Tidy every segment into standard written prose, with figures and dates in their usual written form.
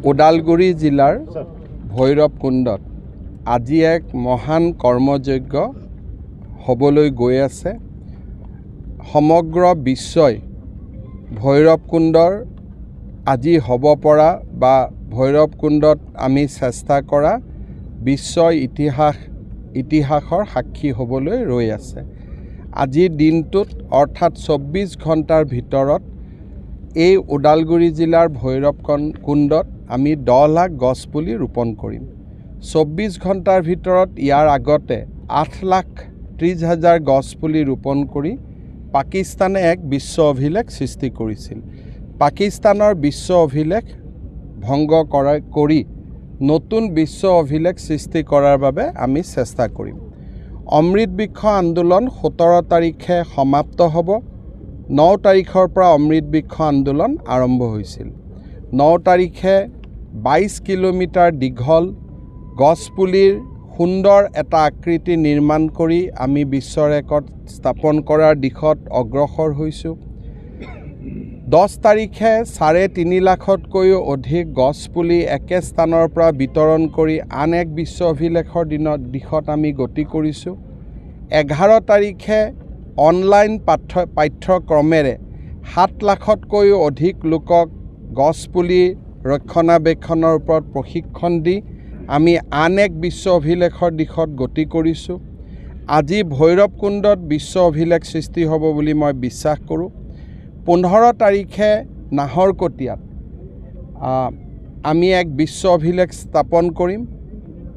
ওদালগুৰি জিলাৰ ভৈৰৱকুণ্ডত আজি এক মহান কৰ্মযজ্ঞ হ'বলৈ গৈ আছে। সমগ্ৰ বিশ্বই ভৈৰৱকুণ্ডৰ আজি হ'ব পৰা বা ভৈৰৱকুণ্ডত আমি চেষ্টা কৰা বিশ্ব ইতিহাসৰ সাক্ষী হ'বলৈ ৰৈ আছে। আজিৰ দিনটোত অৰ্থাৎ 24 ঘণ্টাৰ ভিতৰত এই ওদালগুৰি জিলাৰ ভৈৰৱকুণ্ডত আমি 10 লাখ গছপুলি ৰোপণ কৰিম। 24 ঘণ্টাৰ ভিতৰত ইয়াৰ আগতে 8,30,000 গছপুলি ৰোপণ কৰি পাকিস্তানে এক বিশ্ব অভিলেখ সৃষ্টি কৰিছিল। পাকিস্তানৰ বিশ্ব অভিলেখ ভংগ কৰি নতুন বিশ্ব অভিলেখ সৃষ্টি কৰাৰ বাবে আমি চেষ্টা কৰিম। অমৃত বৃক্ষ আন্দোলন 17 তাৰিখে সমাপ্ত হ'ব। 9 তাৰিখৰ পৰা অমৃত বৃক্ষ আন্দোলন আৰম্ভ হৈছিল। 9 তাৰিখে 22 কিলোমিটাৰ দীঘল গছপুলিৰ সুন্দৰ এটা আকৃতি নিৰ্মাণ কৰি আমি বিশ্ব ৰেকৰ্ড স্থাপন কৰাৰ দিশত অগ্ৰসৰ হৈছোঁ। 10 তাৰিখে 3.5 লাখতকৈও অধিক গছপুলি একে স্থানৰ পৰা বিতৰণ কৰি আন এক বিশ্ব অভিলেখৰ দিশত আমি গতি কৰিছোঁ। 11 তাৰিখে অনলাইন পাঠ্যক্ৰমেৰে 7 লাখতকৈও অধিক লোকক গছপুলি ৰক্ষণাবেক্ষণৰ ওপৰত প্ৰশিক্ষণ দি আমি আন এক বিশ্ব অভিলেখৰ দিশত গতি কৰিছোঁ। আজি ভৈৰৱকুণ্ডত বিশ্ব অভিলেখ সৃষ্টি হ'ব বুলি মই বিশ্বাস কৰোঁ। 15 তাৰিখে নাহৰকটীয়াত আমি এক বিশ্ব অভিলেখ স্থাপন কৰিম।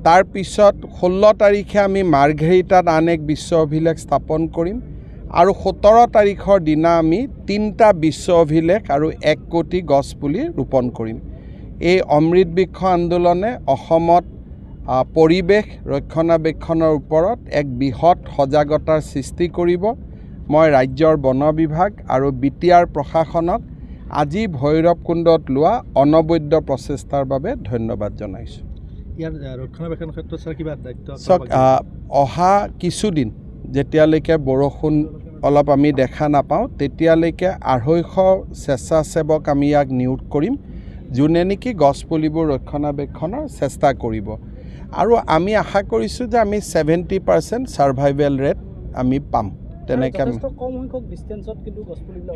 তাৰ পিছত 16 তাৰিখে আমি মাৰ্ঘেৰিটাত আন এক বিশ্ব অভিলেখ স্থাপন কৰিম আৰু 17 তাৰিখৰ দিনা আমি 3টা বিশ্ব অভিলেখ আৰু 1 কোটি গছপুলি ৰোপণ কৰিম। এই অমৃত বৃক্ষ আন্দোলনে অসমত পৰিৱেশ ৰক্ষণাবেক্ষণৰ ওপৰত এক বৃহৎ সজাগতাৰ সৃষ্টি কৰিব। মই ৰাজ্যৰ বন বিভাগ আৰু বিটিআৰ প্ৰশাসনক আজি ভৈৰৱকুণ্ডত লোৱা অনবদ্য প্ৰচেষ্টাৰ বাবে ধন্যবাদ জনাইছোঁ। ইয়াৰ ৰক্ষণাবেক্ষণৰ ক্ষেত্ৰত স্যাৰ কিবা দায়িত্ব অহা কিছুদিন যেতিয়ালৈকে বৰষুণ অলপ আমি দেখা নাপাওঁ তেতিয়ালৈকে 250 স্বেচ্ছাসেৱক আমি ইয়াক নিয়োগ কৰিম, যোনে নেকি গছপুলিবোৰ ৰক্ষণাবেক্ষণৰ চেষ্টা কৰিব। আৰু আমি আশা কৰিছোঁ যে আমি 70% ছাৰ্ভাইভেল ৰেট আমি পাম। তেনেকৈ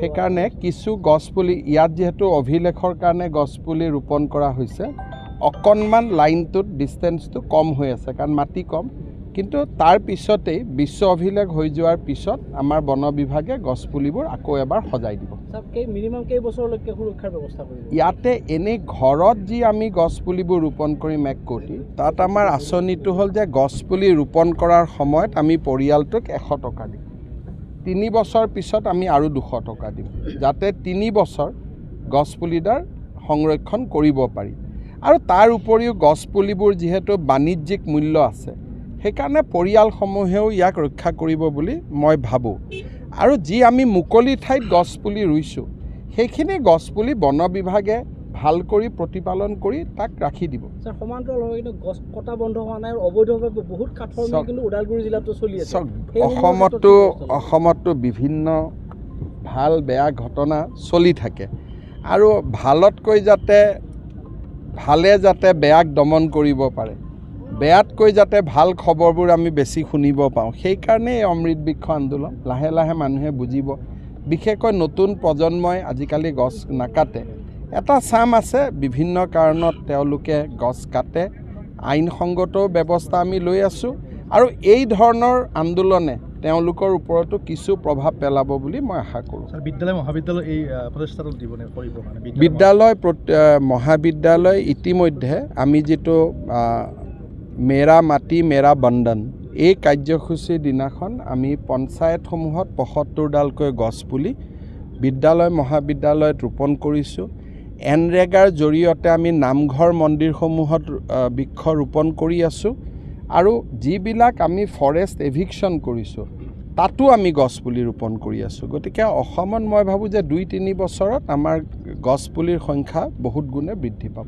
সেইকাৰণে কিছু গছপুলি ইয়াত যিহেতু অভিলেখৰ কাৰণে গছপুলি ৰোপণ কৰা হৈছে, অকণমান লাইনটোত ডিষ্টেঞ্চটো কম হৈ আছে কাৰণ মাটি কম, কিন্তু তাৰ পিছতেই বিশ্ব অভিলেখ হৈ যোৱাৰ পিছত আমাৰ বন বিভাগে গছপুলিবোৰ আকৌ এবাৰ সজাই দিব। মিনিমাম কেইবছৰলৈকে সুৰক্ষাৰ ব্যৱস্থা কৰিব? ইয়াতে এনেই ঘৰত যি আমি গছপুলিবোৰ ৰোপণ কৰিম 1 কোটি, তাত আমাৰ আঁচনিটো হ'ল যে গছপুলি ৰোপণ কৰাৰ সময়ত আমি পৰিয়ালটোক 100 টকা দিম। 3 বছৰ পিছত আমি আৰু 200 টকা দিম, যাতে 3 বছৰ গছপুলিডাল সংৰক্ষণ কৰিব পাৰি। আৰু তাৰ উপৰিও গছপুলিবোৰ যিহেতু বাণিজ্যিক মূল্য আছে, সেইকাৰণে পৰিয়ালসমূহেও ইয়াক ৰক্ষা কৰিব বুলি মই ভাবোঁ। আৰু যি আমি মুকলি ঠাইত গছপুলি ৰুইছোঁ, সেইখিনি গছপুলি বন বিভাগে ভাল কৰি প্ৰতিপালন কৰি তাক ৰাখি দিব। সমান্তৰালভাৱে কিন্তু গছ কটা বন্ধ হোৱা নাই, অবৈধভাৱে বহুত কাঠৰ মিল কিন্তু ওদালগুৰি জিলাতো চলি আছে। অসমতো বিভিন্ন ভাল বেয়া ঘটনা চলি থাকে আৰু ভালে যাতে বেয়াক দমন কৰিব পাৰে, বেয়াতকৈ যাতে ভাল খবৰবোৰ আমি বেছি শুনিব পাওঁ, সেইকাৰণে এই অমৃত বৃক্ষ আন্দোলন লাহে লাহে মানুহে বুজিব। বিশেষকৈ নতুন প্ৰজন্মই আজিকালি গছ নাকাটে। এটা চাম আছে, বিভিন্ন কাৰণত তেওঁলোকে গছ কাটে, আইনসংগত ব্যৱস্থা আমি লৈ আছোঁ আৰু এই ধৰণৰ আন্দোলনে তেওঁলোকৰ ওপৰতো কিছু প্ৰভাৱ পেলাব বুলি মই আশা কৰোঁ। বিদ্যালয় মহাবিদ্যালয় এই প্ৰচেষ্টাটো কৰিব বিদ্যালয় মহাবিদ্যালয় ইতিমধ্যে আমি যিটো মেৰা মাটি মেৰা বন্ধন এই কাৰ্যসূচীৰ দিনাখন আমি পঞ্চায়তসমূহত 75ডালকৈ গছপুলি বিদ্যালয় মহাবিদ্যালয়ত ৰোপণ কৰিছোঁ। এনৰেগাৰ জৰিয়তে আমি নামঘৰ মন্দিৰসমূহত বৃক্ষ ৰোপণ কৰি আছোঁ আৰু যিবিলাক আমি ফৰেষ্ট এভিকশ্যন কৰিছোঁ তাতো আমি গছপুলি ৰোপণ কৰি আছোঁ। গতিকে অসমত মই ভাবোঁ যে 2-3 বছৰত আমাৰ গছপুলিৰ সংখ্যা বহুত গুণে বৃদ্ধি পাব।